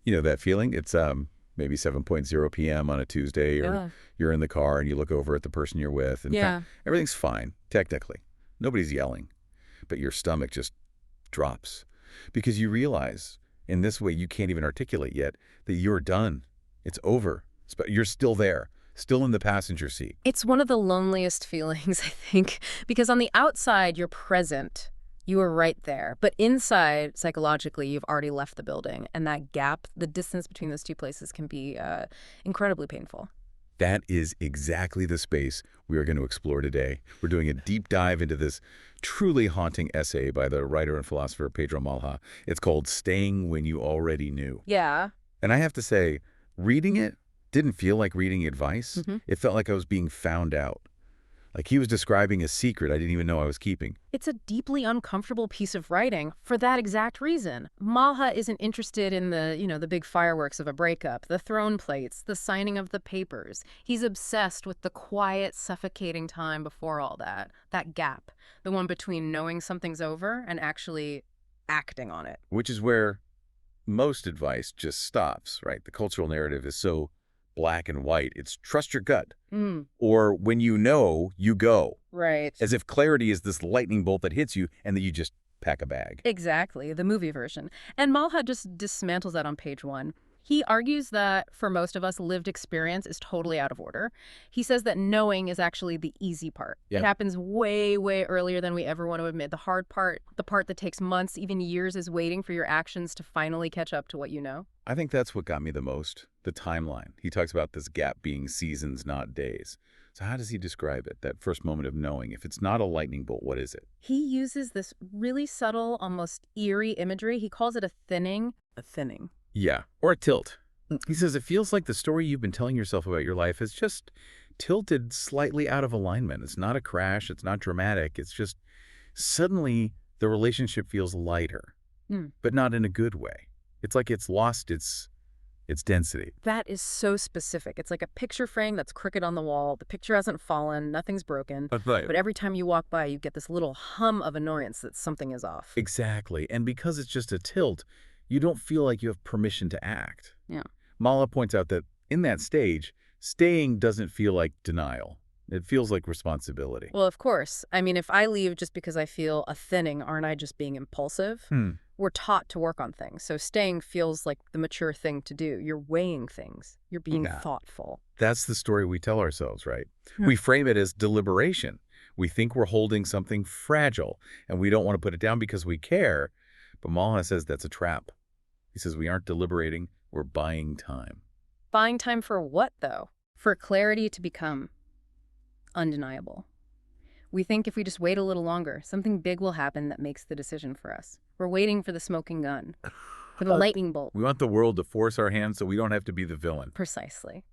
You know that feeling? It's maybe 7:00 p.m. on a Tuesday, or Yeah. you're in the car and you look over at the person you're with, and Yeah. everything's fine, technically. Nobody's yelling, but your stomach just drops because you realize in this way you can't even articulate yet that you're done. It's over. But you're still there, still in the passenger seat. It's one of the loneliest feelings, I think, because on the outside, you're present. You are right there. But inside, psychologically, you've already left the building. And that gap, the distance between those two places can be incredibly painful. That is exactly the space we are going to explore today. We're doing a deep dive into this truly haunting essay by the writer and philosopher Pedro Malha. It's called Staying When You Already Knew. Yeah. And I have to say, reading it didn't feel like reading advice. It felt like I was being found out. Like he was describing a secret I didn't even know I was keeping. It's a deeply uncomfortable piece of writing for that exact reason. Malha isn't interested in the big fireworks of a breakup, the throne plates, the signing of the papers. He's obsessed with the quiet, suffocating time before all that gap, the one between knowing something's over and actually acting on it. Which is where most advice just stops, right? The cultural narrative is so black and white. It's trust your gut. Or when you know, you go. Right. As if clarity is this lightning bolt that hits you and that you just pack a bag. Exactly, the movie version. And Malha just dismantles that on page 1. He argues that, for most of us, lived experience is totally out of order. He says that knowing is actually the easy part. Yeah. It happens way, way earlier than we ever want to admit. The hard part, the part that takes months, even years, is waiting for your actions to finally catch up to what you know. I think that's what got me the most, the timeline. He talks about this gap being seasons, not days. So how does he describe it, that first moment of knowing? If it's not a lightning bolt, what is it? He uses this really subtle, almost eerie imagery. He calls it a thinning. A thinning. Yeah, or a tilt. He says it feels like the story you've been telling yourself about your life has just tilted slightly out of alignment. It's not a crash. It's not dramatic. It's just suddenly the relationship feels lighter, but not in a good way. It's like it's lost its density. That is so specific. It's like a picture frame that's crooked on the wall. The picture hasn't fallen. Nothing's broken. But every time you walk by, you get this little hum of annoyance that something is off. Exactly. And because it's just a tilt, you don't feel like you have permission to act. Yeah. Mala points out that in that stage, staying doesn't feel like denial. It feels like responsibility. Well, of course. I mean, if I leave just because I feel a thinning, aren't I just being impulsive? We're taught to work on things. So staying feels like the mature thing to do. You're weighing things. You're being thoughtful. That's the story we tell ourselves, right? We frame it as deliberation. We think we're holding something fragile, and we don't want to put it down because we care. But Malha says that's a trap. He says we aren't deliberating, we're buying time. Buying time for what, though? For clarity to become undeniable. We think if we just wait a little longer, something big will happen that makes the decision for us. We're waiting for the smoking gun, for the lightning bolt. We want the world to force our hand so we don't have to be the villain. Precisely.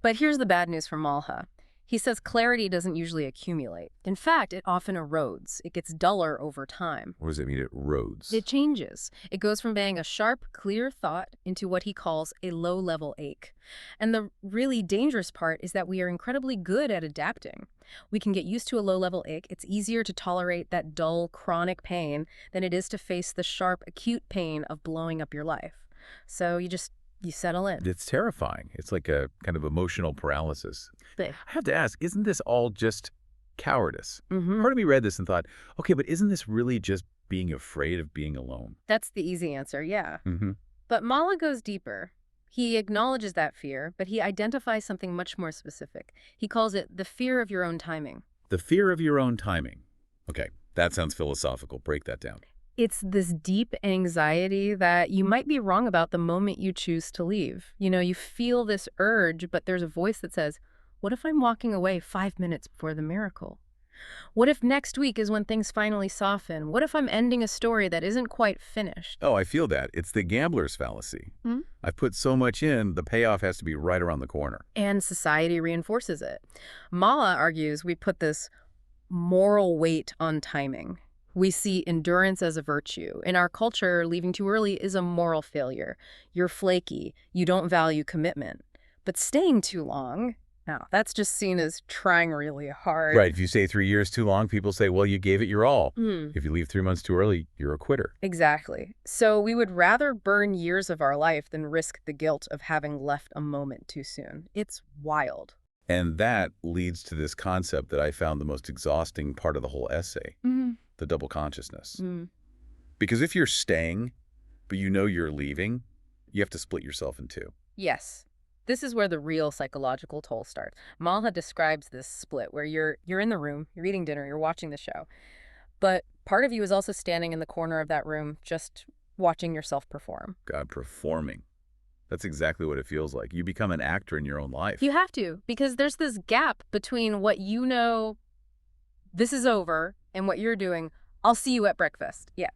But here's the bad news for Malha. He says clarity doesn't usually accumulate. In fact, it often erodes. It gets duller over time. What does it mean, it erodes? It changes. It goes from being a sharp, clear thought into what he calls a low-level ache. And the really dangerous part is that we are incredibly good at adapting. We can get used to a low-level ache. It's easier to tolerate that dull, chronic pain than it is to face the sharp, acute pain of blowing up your life. So you settle in. It's terrifying. It's like a kind of emotional paralysis. But I have to ask, isn't this all just cowardice? Part of me read this and thought, okay, but isn't this really just being afraid of being alone? that's the easy answer, yeah. But Malha goes deeper. He acknowledges that fear, but he identifies something much more specific. He calls it the fear of your own timing. The fear of your own timing. Okay, that sounds philosophical. Break that down. It's this deep anxiety that you might be wrong about the moment you choose to leave. You know, you feel this urge, but there's a voice that says, what if I'm walking away 5 minutes before the miracle? What if next week is when things finally soften? What if I'm ending a story that isn't quite finished? Oh, I feel that. It's the gambler's fallacy. I've put so much in, the payoff has to be right around the corner. And society reinforces it. Malha argues we put this moral weight on timing. We see endurance as a virtue. In our culture, leaving too early is a moral failure. You're flaky. You don't value commitment. But staying too long, Now, that's just seen as trying really hard. Right. If you say 3 years too long, people say, well, you gave it your all. Hmm. If you leave 3 months too early, you're a quitter. Exactly. So we would rather burn years of our life than risk the guilt of having left a moment too soon. It's wild. And that leads to this concept that I found the most exhausting part of the whole essay, Mm. the double consciousness. Mm. Because if you're staying, but you know you're leaving, you have to split yourself in two. Yes. This is where the real psychological toll starts. Malha describes this split where you're in the room, you're eating dinner, you're watching the show. But part of you is also standing in the corner of that room just watching yourself perform. God, performing. That's exactly what it feels like. You become an actor in your own life. You have to, because there's this gap between what you know, this is over, and what you're doing, I'll see you at breakfast. Yeah.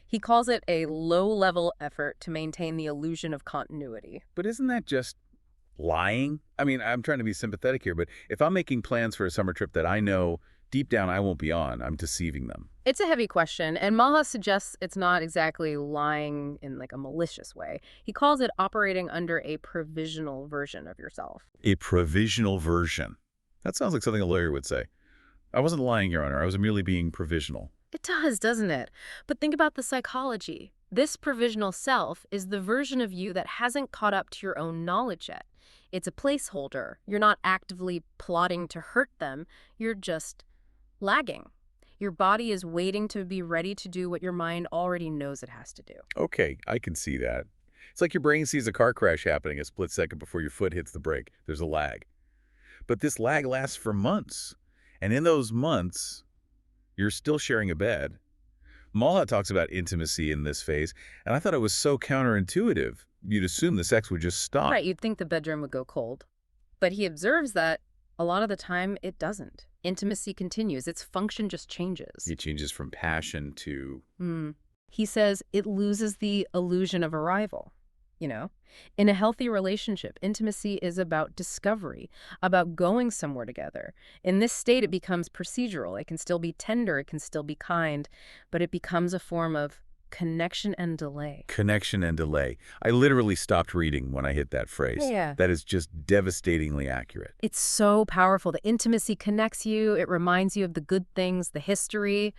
He calls it a low-level effort to maintain the illusion of continuity. But isn't that just lying? I mean, I'm trying to be sympathetic here, but if I'm making plans for a summer trip that I know deep down I won't be on, I'm deceiving them. It's a heavy question, and Malha suggests it's not exactly lying in like a malicious way. He calls it operating under a provisional version of yourself. A provisional version. That sounds like something a lawyer would say. I wasn't lying, Your Honor. I was merely being provisional. It does, doesn't it? But think about the psychology. This provisional self is the version of you that hasn't caught up to your own knowledge yet. It's a placeholder. You're not actively plotting to hurt them. You're just lagging. Your body is waiting to be ready to do what your mind already knows it has to do. Okay, I can see that. It's like your brain sees a car crash happening a split second before your foot hits the brake. There's a lag. But this lag lasts for months. And in those months, you're still sharing a bed. Malha talks about intimacy in this phase, and I thought it was so counterintuitive. You'd assume the sex would just stop. Right, you'd think the bedroom would go cold. But he observes that a lot of the time it doesn't. Intimacy continues. Its function just changes. It changes from passion to... He says it loses the illusion of arrival. You know, in a healthy relationship, intimacy is about discovery, about going somewhere together. In this state, it becomes procedural. It can still be tender, it can still be kind, but it becomes a form of connection and delay. Connection and delay. I literally stopped reading when I hit that phrase. Yeah. That is just devastatingly accurate. It's so powerful. The intimacy connects you. It reminds you of the good things, the history,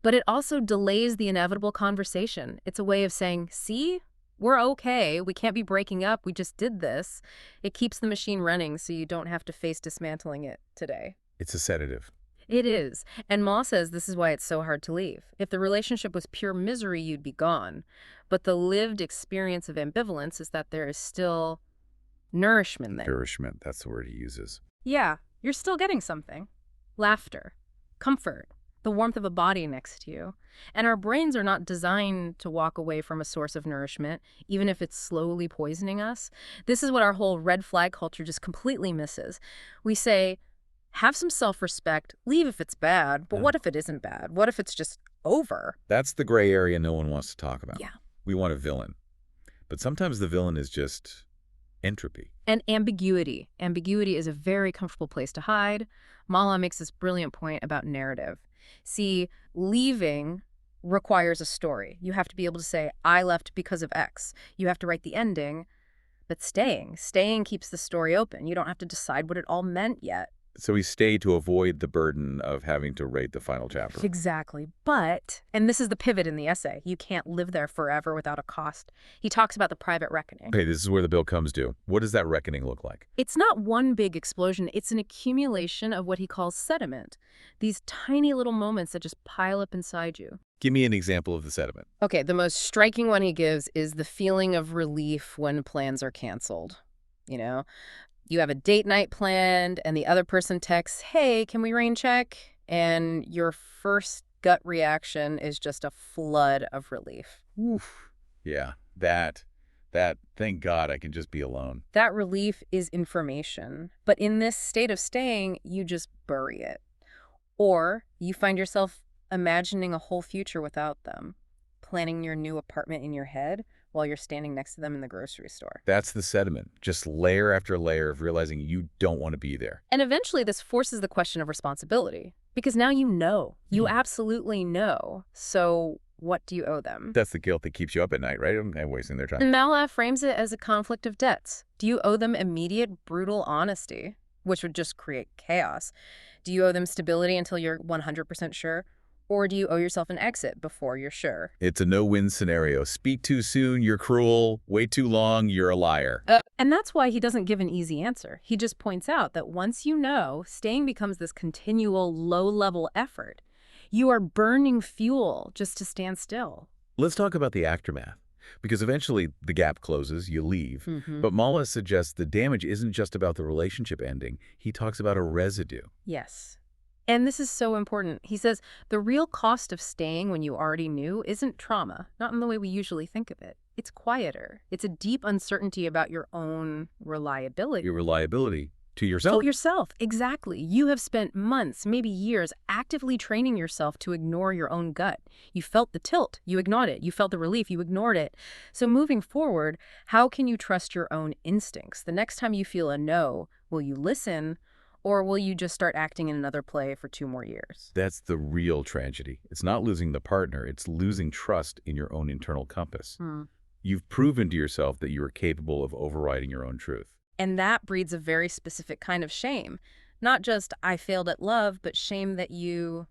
but it also delays the inevitable conversation. It's a way of saying, see? We're okay. We can't be breaking up. We just did this. It keeps the machine running so you don't have to face dismantling it today. It's a sedative. It is. And Ma says this is why it's so hard to leave. If the relationship was pure misery, you'd be gone. But the lived experience of ambivalence is that there is still nourishment there. Nourishment, that's the word he uses. Yeah, you're still getting something. Laughter, comfort, the warmth of a body next to you. And our brains are not designed to walk away from a source of nourishment, even if it's slowly poisoning us. This is what our whole red flag culture just completely misses. We say, have some self-respect, leave if it's bad, but what if it isn't bad? What if it's just over? That's the gray area no one wants to talk about. Yeah. We want a villain. But sometimes the villain is just entropy. And ambiguity. Ambiguity is a very comfortable place to hide. Malha makes this brilliant point about narrative. See, leaving requires a story. You have to be able to say, I left because of X. You have to write the ending, but staying keeps the story open. You don't have to decide what it all meant yet. So we stay to avoid the burden of having to write the final chapter. Exactly. But, and this is the pivot in the essay, you can't live there forever without a cost. He talks about the private reckoning. Okay, this is where the bill comes due. What does that reckoning look like? It's not one big explosion. It's an accumulation of what he calls sediment. These tiny little moments that just pile up inside you. Give me an example of the sediment. Okay, the most striking one he gives is the feeling of relief when plans are canceled. You know, you have a date night planned and the other person texts, hey, can we rain check? And your first gut reaction is just a flood of relief. Oof. Yeah, that, thank God I can just be alone. That relief is information. But in this state of staying, you just bury it. Or you find yourself imagining a whole future without them, planning your new apartment in your head while you're standing next to them in the grocery store. That's the sediment, just layer after layer of realizing you don't want to be there. And eventually this forces the question of responsibility, because now you know. You absolutely know. So what do you owe them? That's the guilt that keeps you up at night, right? I'm wasting their time. And Malha frames it as a conflict of debts. Do you owe them immediate, brutal honesty? which would just create chaos. Do you owe them stability until you're 100% sure? Or do you owe yourself an exit before you're sure? It's a no-win scenario. Speak too soon, you're cruel. Wait too long, you're a liar. And that's why he doesn't give an easy answer. He just points out that once you know, staying becomes this continual low-level effort. You are burning fuel just to stand still. Let's talk about the aftermath. Because eventually the gap closes, you leave. Mm-hmm. But Mala suggests the damage isn't just about the relationship ending. He talks about a residue. Yes. And this is so important. He says the real cost of staying when you already knew isn't trauma, not in the way we usually think of it. It's quieter. It's a deep uncertainty about your own reliability. Your reliability to yourself. To yourself, exactly. You have spent months, maybe years, actively training yourself to ignore your own gut. You felt the tilt, you ignored it. You felt the relief, you ignored it. So moving forward, how can you trust your own instincts? The next time you feel a no, will you listen? Or will you just start acting in another play for 2 more years? That's the real tragedy. It's not losing the partner, it's losing trust in your own internal compass. You've proven to yourself that you are capable of overriding your own truth. And that breeds a very specific kind of shame. Not just, I failed at love, but shame that you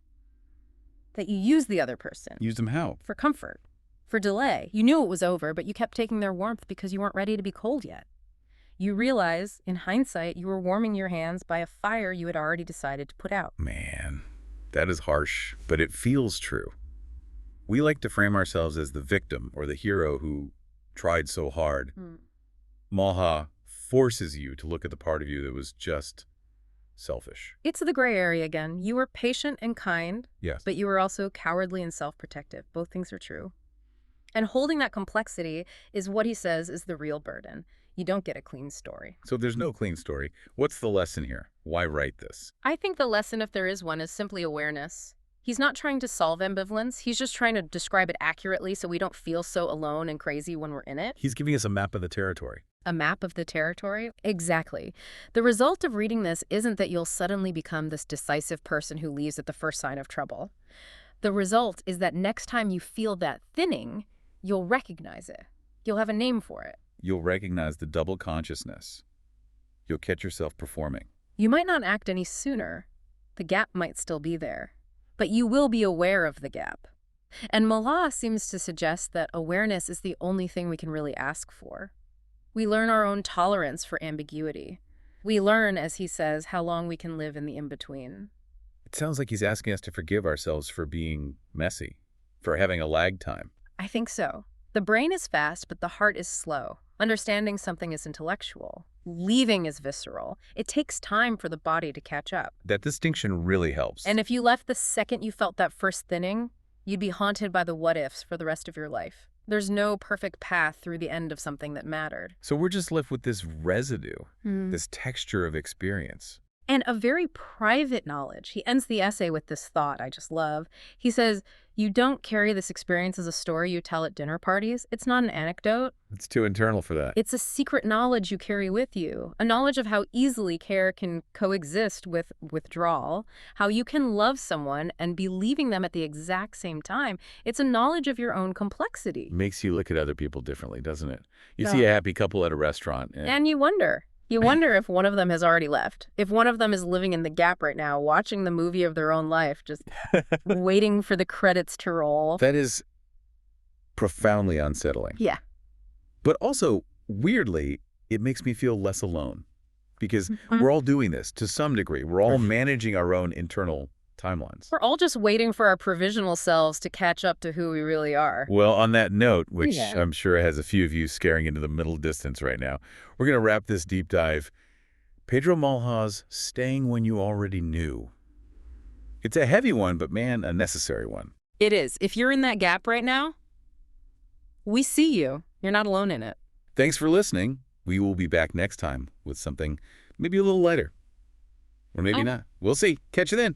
used the other person. Use them how? For comfort, for delay. You knew it was over, but you kept taking their warmth because you weren't ready to be cold yet. You realize, in hindsight, you were warming your hands by a fire you had already decided to put out. Man, that is harsh, but it feels true. We like to frame ourselves as the victim or the hero who tried so hard. Malha forces you to look at the part of you that was just selfish. It's the gray area again. You were patient and kind, Yes. but you were also cowardly and self-protective. Both things are true. And holding that complexity is what he says is the real burden. You don't get a clean story. So there's no clean story. What's the lesson here? Why write this? I think the lesson, if there is one, is simply awareness. He's not trying to solve ambivalence. He's just trying to describe it accurately so we don't feel so alone and crazy when we're in it. He's giving us a map of the territory. A map of the territory? Exactly. The result of reading this isn't that you'll suddenly become this decisive person who leaves at the first sign of trouble. The result is that next time you feel that thinning, you'll recognize it. You'll have a name for it. You'll recognize the double consciousness. You'll catch yourself performing. You might not act any sooner. The gap might still be there. But you will be aware of the gap. And Malha seems to suggest that awareness is the only thing we can really ask for. We learn our own tolerance for ambiguity. We learn, as he says, how long we can live in the in-between. It sounds like he's asking us to forgive ourselves for being messy, for having a lag time. I think so. The brain is fast, but the heart is slow. Understanding something is intellectual. Leaving is visceral. It takes time for the body to catch up. That distinction really helps. And if you left the second you felt that first thinning, you'd be haunted by the what-ifs for the rest of your life. There's no perfect path through the end of something that mattered. So we're just left with this residue, this texture of experience. And a very private knowledge. He ends the essay with this thought I just love. He says, you don't carry this experience as a story you tell at dinner parties. It's not an anecdote. It's too internal for that. It's a secret knowledge you carry with you, a knowledge of how easily care can coexist with withdrawal, how you can love someone and be leaving them at the exact same time. It's a knowledge of your own complexity. Makes you look at other people differently, doesn't it? You see a happy couple at a restaurant. And you wonder. You wonder if one of them has already left, if one of them is living in the gap right now, watching the movie of their own life, just waiting for the credits to roll. That is profoundly unsettling. Yeah. But also, weirdly, it makes me feel less alone because we're all doing this to some degree. We're all managing our own internal timelines. We're all just waiting for our provisional selves to catch up to who we really are. Well, on that note, which I'm sure has a few of you scaring into the middle distance right now, we're going to wrap this deep dive. Pedro Malha's Staying When You Already Knew. It's a heavy one, but man, a necessary one. It is. If you're in that gap right now, we see you. You're not alone in it. Thanks for listening. We will be back next time with something maybe a little lighter. Or maybe not. We'll see. Catch you then.